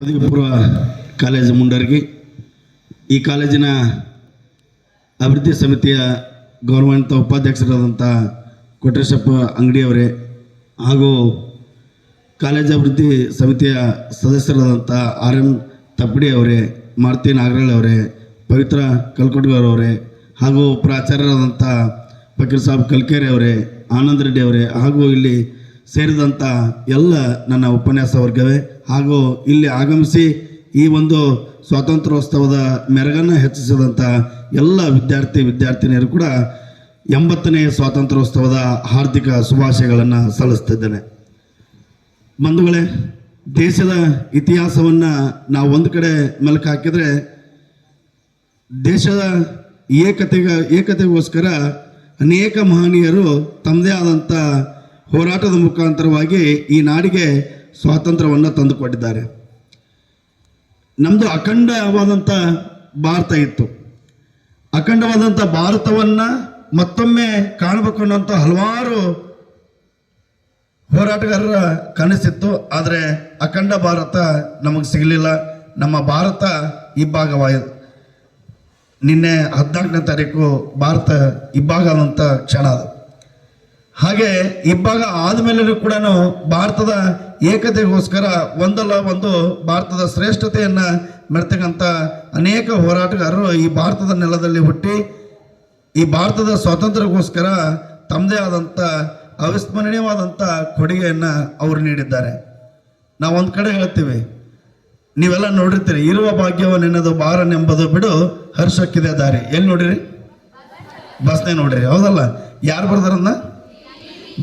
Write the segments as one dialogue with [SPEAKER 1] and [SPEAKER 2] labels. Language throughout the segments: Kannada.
[SPEAKER 1] ಪೂರ್ವ ಕಾಲೇಜು ಮುಂಡರ್ಗಿ ಈ ಕಾಲೇಜಿನ ಅಭಿವೃದ್ಧಿ ಸಮಿತಿಯ ಗೌರವಾನ್ವಿತ ಉಪಾಧ್ಯಕ್ಷರಾದಂಥ ಕೊಟ್ರೇಶಪ್ಪ ಅಂಗಡಿಯವರೇ ಹಾಗೂ ಕಾಲೇಜು ಅಭಿವೃದ್ಧಿ ಸಮಿತಿಯ ಸದಸ್ಯರಾದಂಥ ಆರ್.ಎಂ. ತಪ್ಪಡಿ ಅವರೇ, ಮಾರುತಿ ನಾಗರಾಳ್ ಅವರೇ, ಪವಿತ್ರ ಕಲ್ಕೊಟ್ಗೌರವರೇ ಹಾಗೂ ಪ್ರಾಚಾರ್ಯರಾದಂಥ ಫಕೀರ್ ಸಾಬ್ ಕಲ್ಕೇರಿ ಅವರೇ, ಆನಂದ್ ರೆಡ್ಡಿ ಅವರೇ ಹಾಗೂ ಇಲ್ಲಿ ಸೇರಿದಂಥ ಎಲ್ಲ ನನ್ನ ಉಪನ್ಯಾಸ ವರ್ಗವೇ ಹಾಗೂ ಇಲ್ಲಿ ಆಗಮಿಸಿ ಈ ಒಂದು ಸ್ವಾತಂತ್ರ್ಯೋತ್ಸವದ ಮೆರಗನ್ನು ಹೆಚ್ಚಿಸಿದಂಥ ಎಲ್ಲ ವಿದ್ಯಾರ್ಥಿನಿಯರು ಕೂಡ 80ನೇ ಸ್ವಾತಂತ್ರ್ಯೋತ್ಸವದ ಹಾರ್ದಿಕ ಶುಭಾಶಯಗಳನ್ನು ಸಲ್ಲಿಸ್ತಿದ್ದೇನೆ. ಬಂಧುಗಳೇ, ದೇಶದ ಇತಿಹಾಸವನ್ನು ನಾವು ಒಂದು ಕಡೆ ಮೆಲುಕು ಹಾಕಿದರೆ ದೇಶದ ಏಕತೆಗೋಸ್ಕರ ಅನೇಕ ಮಹನೀಯರು ತಮ್ಮದೇ ಆದಂಥ ಹೋರಾಟದ ಮುಖಾಂತರವಾಗಿ ಈ ನಾಡಿಗೆ ಸ್ವಾತಂತ್ರ್ಯವನ್ನು ತಂದುಕೊಟ್ಟಿದ್ದಾರೆ. ನಮ್ಮದು ಅಖಂಡವಾದಂಥ ಭಾರತ ಇತ್ತು. ಅಖಂಡವಾದಂಥ ಭಾರತವನ್ನು ಮತ್ತೊಮ್ಮೆ ಕಾಣಬೇಕು ಅನ್ನೋಂಥ ಹಲವಾರು ಹೋರಾಟಗಾರರ ಕನಸಿತ್ತು. ಆದರೆ ಅಖಂಡ ಭಾರತ ನಮಗೆ ಸಿಗಲಿಲ್ಲ. ನಮ್ಮ ಭಾರತ ಇಬ್ಬಾಗವಾಯಿತು. ನಿನ್ನೆ 14ನೇ ತಾರೀಕು ಭಾರತ ಇಬ್ಬಾಗದಂಥ ಕ್ಷಣ ಅದು. ಹಾಗೆ ಇಬ್ಬಾಗ ಆದಮೇಲೂ ಕೂಡ ಭಾರತದ ಏಕತೆಗೋಸ್ಕರ ಒಂದಲ್ಲ ಒಂದು ಭಾರತದ ಶ್ರೇಷ್ಠತೆಯನ್ನು ಮೆರೆತಕ್ಕಂಥ ಅನೇಕ ಹೋರಾಟಗಾರರು ಈ ಭಾರತದ ನೆಲದಲ್ಲಿ ಹುಟ್ಟಿ ಈ ಭಾರತದ ಸ್ವಾತಂತ್ರ್ಯಕ್ಕೋಸ್ಕರ ತಮ್ಮದೇ ಆದಂಥ ಅವಿಸ್ಮರಣೀಯವಾದಂಥ ಕೊಡುಗೆಯನ್ನು ಅವರು ನೀಡಿದ್ದಾರೆ. ನಾವು ಒಂದು ಕಡೆ ಹೇಳ್ತೀವಿ, ನೀವೆಲ್ಲ ನೋಡಿರ್ತೀರಿ, ಇರುವ ಭಾಗ್ಯವನ್ನೆನ್ನದು ಬಾರನೆಂಬುದು ಬಿಡು ಹರ್ಷಕ್ಕಿದೆ ದಾರಿ. ಎಲ್ಲಿ ನೋಡಿರಿ? ಬಸ್ನೇ ನೋಡಿರಿ, ಹೌದಲ್ಲ? ಯಾರು ಬರ್ದಾರನ್ನ?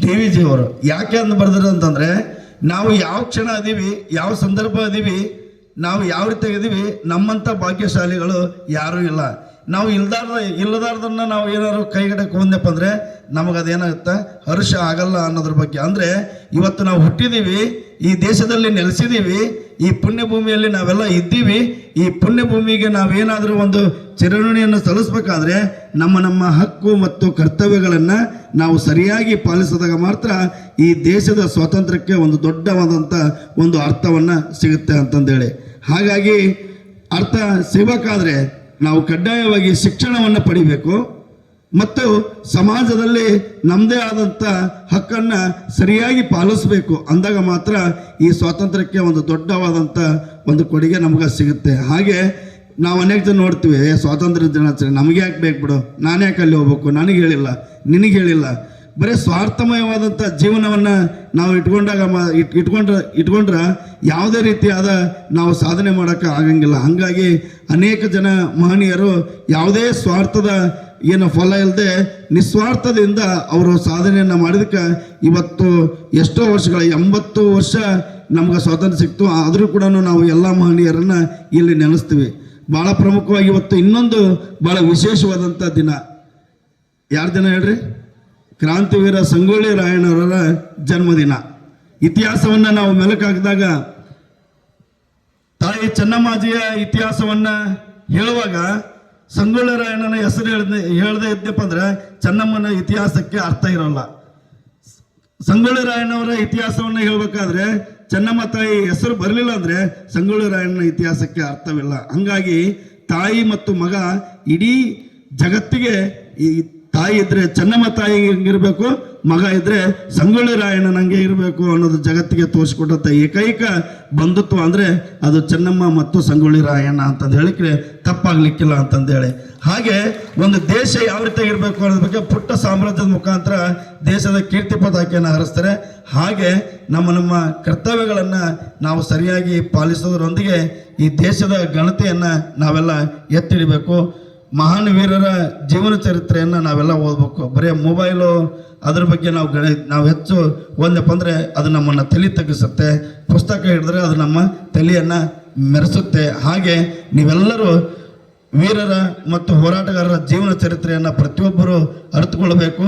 [SPEAKER 1] ಡಿ.ವಿ.ಜಿ ಅವರು. ಯಾಕೆ ಅಂತ ಬರ್ದಾರ ಅಂತಂದರೆ, ನಾವು ಯಾವ ಕ್ಷಣ ಅದೀವಿ, ಯಾವ ಸಂದರ್ಭ ಅದೀವಿ, ನಾವು ಯಾವ ರೀತಿ ಇದೀವಿ, ನಮ್ಮಂಥ ಭಾಗ್ಯಶಾಲಿಗಳು ಯಾರೂ ಇಲ್ಲ. ನಾವು ಇಲ್ಲದಾರ್ದನ್ನು ನಾವು ಏನಾದ್ರು ಕೈಗಡಕ್ಕೆ ಹೋದ್ನಪ್ಪ ಅಂದರೆ ನಮಗದೇನಾಗುತ್ತೆ, ಹರ್ಷ ಆಗಲ್ಲ ಅನ್ನೋದ್ರ ಬಗ್ಗೆ. ಅಂದರೆ ಇವತ್ತು ನಾವು ಹುಟ್ಟಿದ್ದೀವಿ, ಈ ದೇಶದಲ್ಲಿ ನೆಲೆಸಿದ್ದೀವಿ, ಈ ಪುಣ್ಯಭೂಮಿಯಲ್ಲಿ ನಾವೆಲ್ಲ ಇದ್ದೀವಿ. ಈ ಪುಣ್ಯಭೂಮಿಗೆ ನಾವೇನಾದರೂ ಒಂದು ಚಿರಋಣಿಯನ್ನು ಸಲ್ಲಿಸ್ಬೇಕಾದ್ರೆ ನಮ್ಮ ಹಕ್ಕು ಮತ್ತು ಕರ್ತವ್ಯಗಳನ್ನು ನಾವು ಸರಿಯಾಗಿ ಪಾಲಿಸಿದಾಗ ಮಾತ್ರ ಈ ದೇಶದ ಸ್ವಾತಂತ್ರ್ಯಕ್ಕೆ ಒಂದು ದೊಡ್ಡವಾದಂಥ ಒಂದು ಅರ್ಥವನ್ನು ಸಿಗುತ್ತೆ ಅಂತಂದೇಳಿ. ಹಾಗಾಗಿ ಅರ್ಥ ಸಿಗಬೇಕಾದ್ರೆ ನಾವು ಕಡ್ಡಾಯವಾಗಿ ಶಿಕ್ಷಣವನ್ನು ಪಡಿಬೇಕು ಮತ್ತು ಸಮಾಜದಲ್ಲಿ ನಮ್ಮದೇ ಆದಂಥ ಹಕ್ಕನ್ನು ಸರಿಯಾಗಿ ಪಾಲಿಸಬೇಕು. ಅಂದಾಗ ಮಾತ್ರ ಈ ಸ್ವಾತಂತ್ರ್ಯಕ್ಕೆ ಒಂದು ದೊಡ್ಡವಾದಂಥ ಒಂದು ಕೊಡುಗೆ ನಮಗೆ ಸಿಗುತ್ತೆ. ಹಾಗೆ ನಾವು ಅನೇಕ ಜನ ನೋಡ್ತೀವಿ, ಸ್ವಾತಂತ್ರ್ಯ ದಿನಾಚರಣೆ ನಮಗೆ ಯಾಕೆ ಬೇಕು ಬಿಡು, ನಾನು ಯಾಕೆ ಅಲ್ಲಿ ಹೋಗ್ಬೇಕು, ನನಗೆ ಹೇಳಿಲ್ಲ, ನಿನಗೆ ಹೇಳಿಲ್ಲ. ಬರೀ ಸ್ವಾರ್ಥಮಯವಾದಂಥ ಜೀವನವನ್ನು ನಾವು ಇಟ್ಕೊಂಡ್ರೆ ಯಾವುದೇ ರೀತಿಯಾದ ನಾವು ಸಾಧನೆ ಮಾಡೋಕ್ಕೆ ಆಗಂಗಿಲ್ಲ. ಹಾಗಾಗಿ ಅನೇಕ ಜನ ಮಹನೀಯರು ಯಾವುದೇ ಸ್ವಾರ್ಥದ ಫಲ ಇಲ್ಲದೆ ನಿಸ್ವಾರ್ಥದಿಂದ ಅವರು ಸಾಧನೆಯನ್ನು ಮಾಡಿದಕ್ಕೆ ಇವತ್ತು ಎಷ್ಟೋ ವರ್ಷಗಳ 80 ವರ್ಷ ನಮ್ಗೆ ಸ್ವಾತಂತ್ರ್ಯ ಸಿಕ್ತು. ಆದರೂ ಕೂಡ ನಾವು ಎಲ್ಲ ಮಹನೀಯರನ್ನು ಇಲ್ಲಿ ನೆನೆಸ್ತೀವಿ. ಭಾಳ ಪ್ರಮುಖವಾಗಿ ಇವತ್ತು ಇನ್ನೊಂದು ಭಾಳ ವಿಶೇಷವಾದಂಥ ದಿನ. ಯಾರ ದಿನ ಹೇಳ್ರಿ? ಕ್ರಾಂತಿವೀರ ಸಂಗೊಳ್ಳಿ ರಾಯಣ್ಣವರ ಜನ್ಮದಿನ. ಇತಿಹಾಸವನ್ನು ನಾವು ಮೆಲುಕು ಹಾಕಿದಾಗ ತಾಯಿ ಚೆನ್ನಮ್ಮಾಜಿಯ ಇತಿಹಾಸವನ್ನು ಹೇಳುವಾಗ ಸಂಗೊಳ್ಳಿ ರಾಯಣ್ಣನ ಹೆಸರು ಹೇಳದೆ ಇದ್ದಪ್ಪ ಅಂದ್ರೆ ಚೆನ್ನಮ್ಮನ ಇತಿಹಾಸಕ್ಕೆ ಅರ್ಥ ಇರೋಲ್ಲ. ಸಂಗೊಳ್ಳಿ ರಾಯಣ್ಣವರ ಇತಿಹಾಸವನ್ನು ಹೇಳಬೇಕಾದ್ರೆ ಚೆನ್ನಮ್ಮ ತಾಯಿ ಹೆಸರು ಬರಲಿಲ್ಲ ಅಂದರೆ ಸಂಗೊಳ್ಳಿ ರಾಯಣ್ಣನ ಇತಿಹಾಸಕ್ಕೆ ಅರ್ಥವಿಲ್ಲ. ಹಂಗಾಗಿ ತಾಯಿ ಮತ್ತು ಮಗ ಇಡೀ ಜಗತ್ತಿಗೆ ಈ ತಾಯಿ ಇದ್ರೆ ಚೆನ್ನಮ್ಮ ತಾಯಿ ಹಂಗಿರ್ಬೇಕು, ಮಗ ಇದ್ರೆ ಸಂಗೊಳ್ಳಿ ರಾಯಣ್ಣನಂಗೆ ಇರಬೇಕು ಅನ್ನೋದು ಜಗತ್ತಿಗೆ ತೋರಿಸ್ಕೊಟ್ಟಂಥ ಏಕೈಕ ಬಂಧುತ್ವ ಅಂದರೆ ಅದು ಚೆನ್ನಮ್ಮ ಮತ್ತು ಸಂಗೊಳ್ಳಿ ರಾಯಣ್ಣ ಅಂತಂದು ಹೇಳಿದ್ರೆ ತಪ್ಪಾಗ್ಲಿಕ್ಕಿಲ್ಲ ಅಂತಂದೇಳಿ. ಹಾಗೆ ಒಂದು ದೇಶ ಯಾವ ರೀತಿ ಇರಬೇಕು ಅನ್ನೋದ್ರ ಬಗ್ಗೆ ಪುಟ್ಟ ಸಾಮ್ರಾಜ್ಯದ ಮುಖಾಂತರ ದೇಶದ ಕೀರ್ತಿ ಪತಾಕೆಯನ್ನು ಹಾರಿಸ್ತಾರೆ. ಹಾಗೆ ನಮ್ಮ ಕರ್ತವ್ಯಗಳನ್ನು ನಾವು ಸರಿಯಾಗಿ ಪಾಲಿಸೋದ್ರೊಂದಿಗೆ ಈ ದೇಶದ ಘನತೆಯನ್ನು ನಾವೆಲ್ಲ ಎತ್ತಿಡಬೇಕು. ಮಹಾನ್ ವೀರರ ಜೀವನ ಚರಿತ್ರೆಯನ್ನು ನಾವೆಲ್ಲ ಓದಬೇಕು. ಬರೀ ಮೊಬೈಲು ಅದ್ರ ಬಗ್ಗೆ ನಾವು ಹೆಚ್ಚು ಓದಪ್ಪ ಅಂದರೆ ಅದು ನಮ್ಮನ್ನು ತಲೆ ತಗ್ಗಿಸುತ್ತೆ. ಪುಸ್ತಕ ಹಿಡಿದ್ರೆ ಅದು ನಮ್ಮ ತಲೆಯನ್ನು ಮೆರೆಸುತ್ತೆ. ಹಾಗೆ ನೀವೆಲ್ಲರೂ ವೀರರ ಮತ್ತು ಹೋರಾಟಗಾರರ ಜೀವನ ಚರಿತ್ರೆಯನ್ನು ಪ್ರತಿಯೊಬ್ಬರು ಅರಿತುಕೊಳ್ಬೇಕು.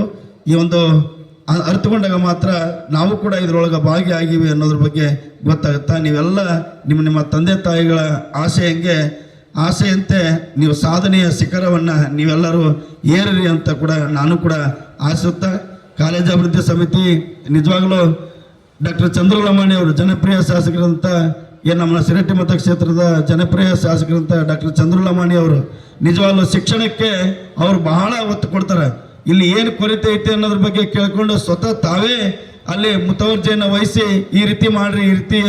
[SPEAKER 1] ಈ ಒಂದು ಅರಿತುಕೊಂಡಾಗ ಮಾತ್ರ ನಾವು ಕೂಡ ಇದರೊಳಗೆ ಭಾಗಿಯಾಗಿವೆ ಅನ್ನೋದ್ರ ಬಗ್ಗೆ ಗೊತ್ತಾಗುತ್ತೆ. ನೀವೆಲ್ಲ ನಿಮ್ಮ ತಂದೆ ತಾಯಿಗಳ ಆಸೆಯಂತೆ ನೀವು ಸಾಧನೆಯ ಶಿಖರವನ್ನು ನೀವೆಲ್ಲರೂ ಏರಿರಿ ಅಂತ ಕೂಡ ನಾನು ಕೂಡ ಆಶಿಸುತ್ತಾ, ಕಾಲೇಜು ಅಭಿವೃದ್ಧಿ ಸಮಿತಿ ನಿಜವಾಗಲೂ ಡಾಕ್ಟರ್ ಚಂದ್ರಲಮಾಣಿ ಅವರು ಜನಪ್ರಿಯ ಶಾಸಕರಂತ ಏನು ನಮ್ಮ ಸಿರಟ್ಟಿ ಮತಕ್ಷೇತ್ರದ ಜನಪ್ರಿಯ ಶಾಸಕರಂತ ಡಾಕ್ಟರ್ ಚಂದ್ರಲಮಾಣಿ ಅವರು ನಿಜವಾಗ್ಲೂ ಶಿಕ್ಷಣಕ್ಕೆ ಅವರು ಬಹಳ ಒತ್ತು ಕೊಡ್ತಾರೆ. ಇಲ್ಲಿ ಏನು ಕೊರತೆ ಐತೆ ಅನ್ನೋದ್ರ ಬಗ್ಗೆ ಕೇಳ್ಕೊಂಡು ಸ್ವತಃ ತಾವೇ ಅಲ್ಲಿ ಮುತುವರ್ಜಿಯನ್ನು ವಹಿಸಿ ಈ ರೀತಿ ಮಾಡ್ರಿ, ಈ ರೀತಿ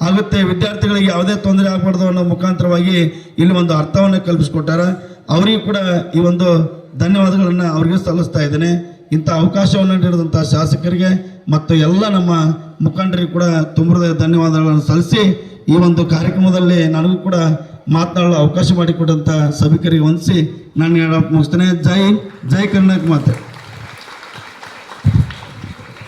[SPEAKER 1] ಆಗುತ್ತೆ, ವಿದ್ಯಾರ್ಥಿಗಳಿಗೆ ಯಾವುದೇ ತೊಂದರೆ ಆಗಬಾರ್ದು ಅನ್ನೋ ಮುಖಾಂತರವಾಗಿ ಇಲ್ಲಿ ಒಂದು ಅರ್ಥವನ್ನು ಕಲ್ಪಿಸ್ಕೊಟ್ಟಾರ. ಅವರಿಗೂ ಕೂಡ ಈ ಒಂದು ಧನ್ಯವಾದಗಳನ್ನು ಅವ್ರಿಗೆ ಸಲ್ಲಿಸ್ತಾ ಇದ್ದೇನೆ. ಇಂಥ ಅವಕಾಶವನ್ನು ನೀಡಿದಂಥ ಶಾಸಕರಿಗೆ ಮತ್ತು ಎಲ್ಲ ನಮ್ಮ ಮುಖಂಡರಿಗೆ ಕೂಡ ತುಂಬ ಧನ್ಯವಾದಗಳನ್ನು ಸಲ್ಲಿಸಿ ಈ ಒಂದು ಕಾರ್ಯಕ್ರಮದಲ್ಲಿ ನನಗೂ ಕೂಡ ಮಾತನಾಡಲು ಅವಕಾಶ ಮಾಡಿಕೊಟ್ಟಂಥ ಸಭಿಕರಿಗೆ ವಂದಿಸಿ ನಾನು ಮುಗಿಸ್ತೇನೆ. ಜೈ ಕರ್ನಾಟಕ ಮಾತೆ.